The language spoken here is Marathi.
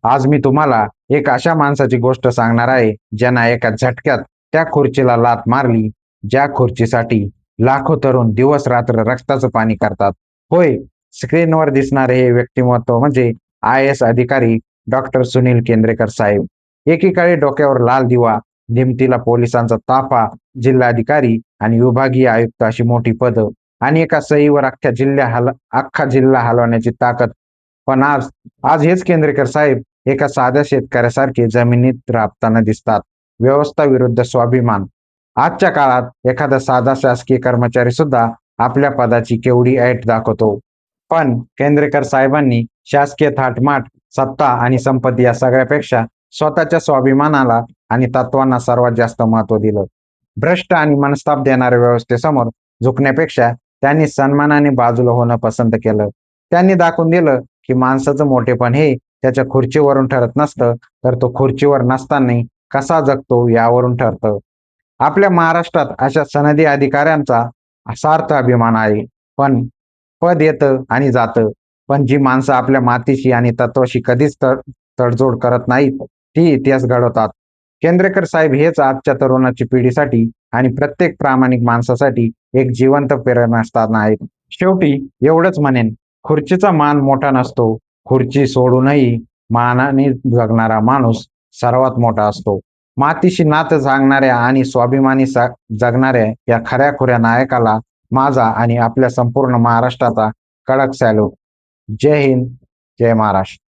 आज मी तुम्हाला एक अशा माणसाची गोष्ट सांगणार आहे, ज्यानं एका झटक्यात त्या खुर्चीला लाथ मारली, ज्या खुर्चीसाठी लाखो तरुण दिवस-रात्र रक्ताचं पाणी करतात. होय, स्क्रीनवर दिसणारे हे व्यक्तिमत्व म्हणजे आय-ए-एस अधिकारी डॉक्टर सुनील केंद्रेकर साहेब. एकीकाळी डोक्यावर लाल दिवा, दिमतीला पोलिसांचा ताफा, जिल्हाधिकारी आणि विभागीय आयुक्त अशी मोठी पदं आणि एका सहीवर अख्खा जिल्हा हलवण्याची ताकद. पण आज आज हेच केंद्रेकर साहेब एका साध्या शेतकऱ्यासारखे जमिनीत राबताना दिसतात. व्यवस्था विरुद्ध स्वाभिमान. आजच्या काळात एखादा साधा शासकीय कर्मचारी सुद्धा आपल्या पदाची केवढी ऐट दाखवतो. पण केंद्रेकर साहेबांनी शासकीय थाटमाट, सत्ता आणि संपत्ती या सगळ्यापेक्षा स्वतःच्या स्वाभिमानाला आणि तत्वांना सर्वात जास्त महत्त्व दिलं. भ्रष्ट आणि मनस्ताप देणाऱ्या व्यवस्थेसमोर झुकण्यापेक्षा त्यांनी सन्मानाने बाजूला होणं पसंत केलं. त्यांनी दाखवून दिलं की माणसाचं मोठेपण हे त्याच्या खुर्चीवरून ठरत नसतं, तर तो खुर्चीवर नसताना कसा जगतो यावरून ठरतं. आपल्या महाराष्ट्रात अशा सनदी अधिकाऱ्यांचा सार्थ अभिमान आहे. पण पद येतं आणि जातं, पण जी माणसं आपल्या मातीशी आणि तत्वाशी कधीच तडजोड करत नाहीत, ती इतिहास घडवतात. केंद्रेकर साहेब हेच आजच्या तरुणाची पिढीसाठी आणि प्रत्येक प्रामाणिक माणसासाठी एक जिवंत प्रेरणास्थान आहेत. शेवटी एवढंच म्हणेन, खुर्चीचा मान मोठा नसतो, खुर्ची सोडूनही मानाने जगणारा माणूस सर्वात मोठा असतो. मातीशी नातं सांगणाऱ्या आणि स्वाभिमानी जगणाऱ्या या खऱ्या-खुऱ्या नायकाला माझा आणि आपल्या संपूर्ण महाराष्ट्राचा कडक सॅल्यूट. जय हिंद, जय महाराष्ट्र.